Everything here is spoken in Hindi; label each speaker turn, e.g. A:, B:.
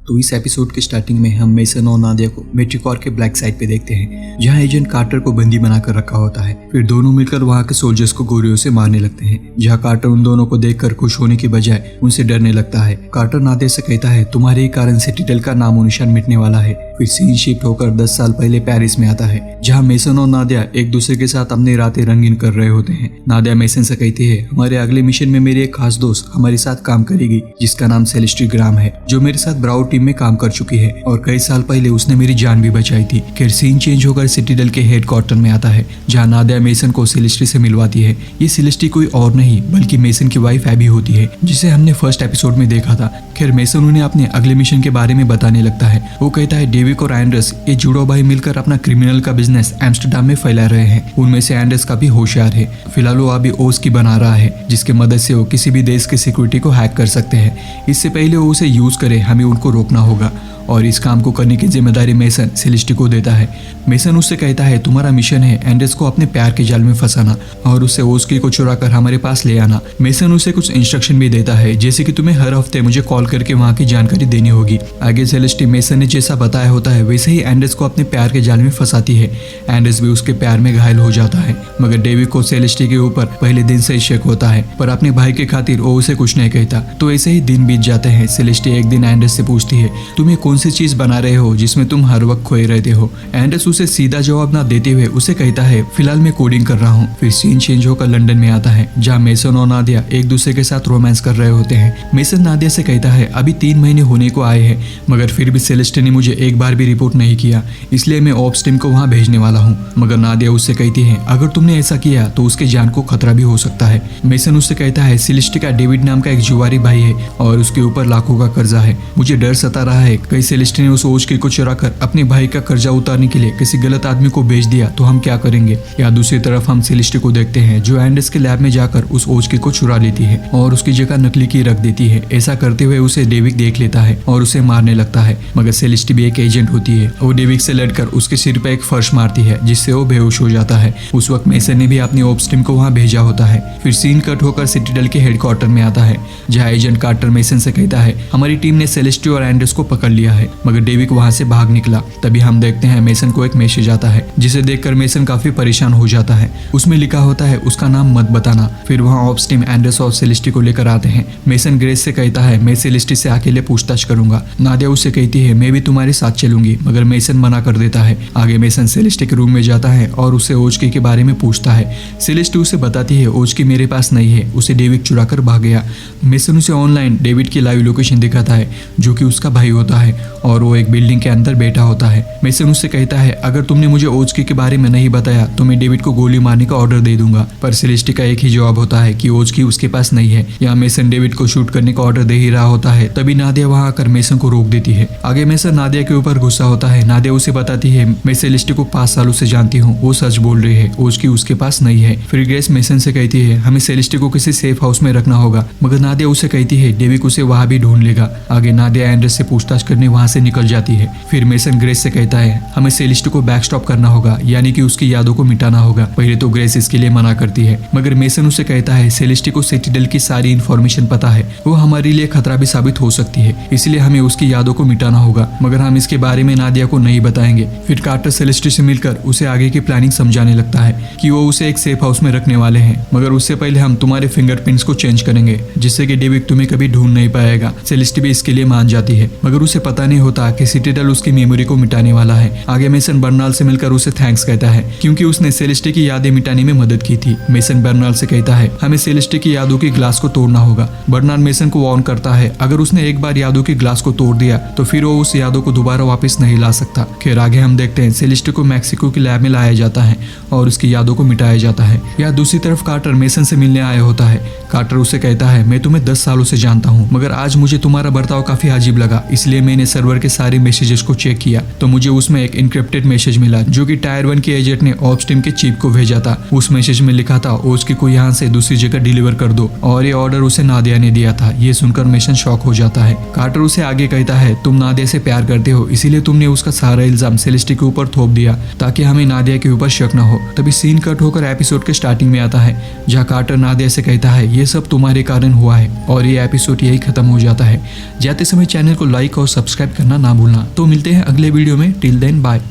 A: तो इस एपिसोड के स्टार्टिंग में हम मेसन और नादिया को मेट्रिकॉर के ब्लैक साइड पे देखते हैं, जहां एजेंट कार्टर को बंदी बनाकर रखा होता है। फिर दोनों मिलकर वहां के सोल्जर्स को गोलियों से मारने लगते हैं, जहां कार्टर उन दोनों को देखकर खुश होने की बजाय उनसे डरने लगता है। कार्टर नादिया से कहता है, तुम्हारे ही कारण सिटिडल का नामो निशान मिटने वाला है। फिर सीन शिफ्ट होकर 10 साल पहले पेरिस में आता है, जहाँ मेसन और नादिया एक दूसरे के साथ अपनी रातें रंगीन कर रहे होते हैं। नादिया मेसन से कहती है, हमारे अगले मिशन में मेरी एक खास दोस्त हमारे साथ काम करेगी, जिसका नाम सेलेस्टी ग्राम है, जो मेरे साथ ब्राउन टीम में काम कर चुकी है और कई साल पहले उसने मेरी जान भी बचाई थी। फिर सीन चेंज होकर सिटिडल के हेडक्वार्टर में आता है, जहाँ नादिया मेसन को सेलेस्टी से मिलवाती है। ये सेलेस्टी कोई और नहीं बल्कि मेसन की वाइफ एबी होती है, जिसे हमने फर्स्ट एपिसोड में देखा था। खैर मेसन उन्हें अपने अगले मिशन के बारे में बताने लगता है। वो कहता है, डेविक और एंडर्स ये जुड़ो भाई मिलकर अपना क्रिमिनल का बिजनेस एम्स्टर्डम में फैला रहे हैं। उनमें से एंडर्स काफी होशियार है। फिलहाल वो अभी ओस की बना रहा है, जिसके मदद से वो किसी भी देश की सिक्योरिटी को हैक कर सकते हैं। इससे पहले वो उसे यूज करे, हमें उनको रोकना होगा और इस काम को करने की जिम्मेदारी मेसन सेलेस्टी को देता है। मेसन उससे कहता है, तुम्हारा मिशन है एंडर्स को अपने प्यार के जाल में फंसाना और उससे ओस्की को चुरा कर हमारे पास ले आना। मेसन उसे कुछ इंस्ट्रक्शन भी देता है, जैसे कि तुम्हें हर हफ्ते मुझे कॉल करके वहाँ की जानकारी देनी होगी। आगे सेलेस्टी मेसन ने जैसा बताया होता है वैसे ही एंडर्स को अपने प्यार के जाल में फंसाती है। एंडर्स भी उसके प्यार में घायल हो जाता है, मगर डेविड को सेलेस्टी के ऊपर पहले दिन से ही शक होता है, पर अपने भाई के खातिर वो उसे कुछ नहीं कहता। तो ऐसे ही दिन बीत जाते हैं। सेलेस्टी एक दिन एंडर्स से पूछती है, तुम्हें कौन सी चीज बना रहे हो जिसमें तुम हर वक्त खोए रहते हो? एंडर्स उसे सीधा जवाब ना देते हुए उसे कहता है, फिलहाल मैं कोडिंग कर रहा हूँ। फिर सीन चेंज होकर लंदन में आता है, जहाँ मेसन और नादिया एक दूसरे के साथ रोमांस कर रहे होते हैं। मेसन नादिया से कहता है, अभी 3 महीने होने को आए हैं, मगर फिर भी सेलेस्टी ने मुझे एक बार भी रिपोर्ट नहीं किया, इसलिए मैं ऑप्स टीम को वहाँ भेजने वाला हूँ। मगर नादिया उससे कहती है, अगर तुमने ऐसा किया तो उसके जान को खतरा भी हो सकता है। मेसन उससे कहता है, सेलेस्टी का डेविड नाम का एक जुआरी भाई है और उसके ऊपर लाखों का कर्जा है। मुझे डर सता रहा है, कहीं सेलेस्टी ने उस ओस्की को चुरा कर अपने भाई का कर्जा उतारने के लिए किसी गलत आदमी को भेज दिया तो हम क्या करेंगे? या दूसरी तरफ हम सेलेस्टी को देखते हैं, जो एंडर्स के लैब में जाकर उस ओस्की को चुरा लेती है और उसकी जगह नकली की रख देती है। ऐसा करते हुए उसे डेविड देख लेता है और उसे मारने लगता है, मगर सेलेस्टी भी एक एजेंट होती है। वो डेविड से लड़कर उसके सिर पर एक फर्श मारती है, जिससे वो बेहोश हो जाता है। उस वक्त मेसन ने भी अपनी ऑप्स टीम को वहाँ भेजा होता है। फिर सीन कट होकर सिटिडल के हेडक्वार्टर में आता है, जहाँ एजेंट कार्टर मेसन से कहता है, हमारी टीम ने सेलेस्टी और एंडर्स को पकड़ लिया है। मगर डेविड वहाँ से भाग निकला। तभी हम देखते हैं मेसन को एक मैसेज आता है, जिसे देखकर मेसन काफी परेशान हो जाता है। उसमें लिखा होता है, उसका नाम मत बताना। फिर वहाँ ऑप्स टीम एंडर्स और सेलेस्टी को लेकर आते हैं। मेसन ग्रेस से कहता है, मैं सेलेस्टी से अकेले पूछताछ करूंगा। नादिया उससे कहती है, मैं भी तुम्हारे साथ चलूंगी, मगर मेसन मना कर देता है। आगे मेसन सेलेस्टी के रूम में जाता है और उसे ओस्की के बारे में पूछता है। सेलेस्टी उसे बताती है, ओस्की मेरे पास नहीं है, उसे डेविड चुरा कर भाग गया। मेसन उसे ऑनलाइन डेविड की लाइव लोकेशन दिखाता है, जो कि उसका भाई होता है और वो एक बिल्डिंग के अंदर बैठा होता है। मेसन उससे कहता है, अगर तुमने मुझे ओस्की के बारे में नहीं बताया तो मैं डेविड को गोली मारने का ऑर्डर दे दूंगा। पर सेलेस्टी का एक ही जवाब होता है कि ओस्की उसके पास नहीं है। यहाँ मेसन डेविड को शूट करने का ऑर्डर दे ही रहा होता है, तभी नादिया वहाँ आकर मेसन को रोक देती है। आगे मेसन नादिया के ऊपर गुस्सा होता है। नादिया उसे बताती है, मैं सेलेस्टी को 5 सालों से जानती हूँ, वो सच बोल रही है, ओस्की उसके पास नहीं है। फिर ग्रेस मेसन से कहती है, हमें सेलेस्टी को किसी सेफ हाउस में रखना होगा, मगर नादिया उसे कहती है, डेविड उसे वहाँ भी ढूंढ लेगा। आगे नादिया एंडर्स से पूछताछ करने वहाँ से निकल जाती है। फिर मेसन ग्रेस से कहता है, हमें सेलेस्टी को बैकस्टॉप करना होगा, यानी कि उसकी यादों को मिटाना होगा। पहले तो ग्रेस इसके लिए मना करती है, मगर मेसन उसे कहता है, सेलेस्टी को सिटिडल की सारी इन्फॉर्मेशन पता है, वो हमारे लिए खतरा भी साबित हो सकती है, इसलिए हमें उसकी यादों को मिटाना होगा, मगर हम इसके बारे में नादिया को नहीं बताएंगे। फिर कार्टर सेलेस्टी से मिलकर उसे आगे की प्लानिंग समझाने लगता है कि वो उसे एक सेफ हाउस में रखने वाले हैं, मगर उससे पहले हम तुम्हारे फिंगरप्रिंट्स को चेंज करेंगे, जिससे कि डेविड तुम्हें कभी ढूंढ नहीं पाएगा। सेलेस्टी भी इसके लिए मान जाती है, मगर उसे पता नहीं होता कि सिटिडल उसकी मेमोरी को मिटाने वाला है। आगे मेसन बर्नाल से मिलकर उसे थैंक्स कहता है, क्योंकि उसने सेलेस्टी की यादें मिटाने में मदद की थी। मेसन बर्नाल से कहता है, हमें सेलेस्टी की यादों की ग्लास को तोड़ना होगा। बर्नाल मेसन को वार्न करता है, अगर उसने एक बार यादों की ग्लास को तोड़ दिया तो फिर वो उस यादों को दोबारा वापस नहीं ला सकता। खैर आगे हम देखते हैं सेलेस्टी को मैक्सिको की लैब में लाया जाता है और उसकी यादों को मिटाया जाता है। या दूसरी तरफ कार्टर मेसन से मिलने आया होता है। कार्टर उसे कहता है, मैं तुम्हें 10 सालों से जानता हूँ, मगर आज मुझे तुम्हारा बर्ताव काफी अजीब लगा, इसलिए मैंने सर्वर के सारे मैसेजेस को चेक किया तो मुझे उसमें एक इनक्रिप्टेड मैसेज मिला, जो कि टायर 1 के एजेंट ने ऑप्स टीम के चीफ को भेजा था। उस मैसेज में लिखा था, ओस्की को यहाँ से दूसरी जगह डिलीवर कर दो, और ये ऑर्डर उसे नादिया ने दिया था। ये सुनकर मेसन शॉक हो जाता है। कार्टर उसे आगे कहता है, तुम नादिया से प्यार करते हो, इसीलिए तुमने उसका सारा इल्जाम सेलेस्टी के ऊपर थोप दिया ताकि हमें नादिया के ऊपर शक न हो। तभी सीन कट होकर एपिसोड के स्टार्टिंग में आता है, जहाँ कार्टर नादिया से कहता है, ये सब तुम्हारे कारण हुआ है, और ये एपिसोड यही खत्म हो जाता है। जाते समय चैनल को लाइक और सब्सक्राइब सब्सक्राइब करना ना भूलना। तो मिलते हैं अगले वीडियो में, टिल देन बाय।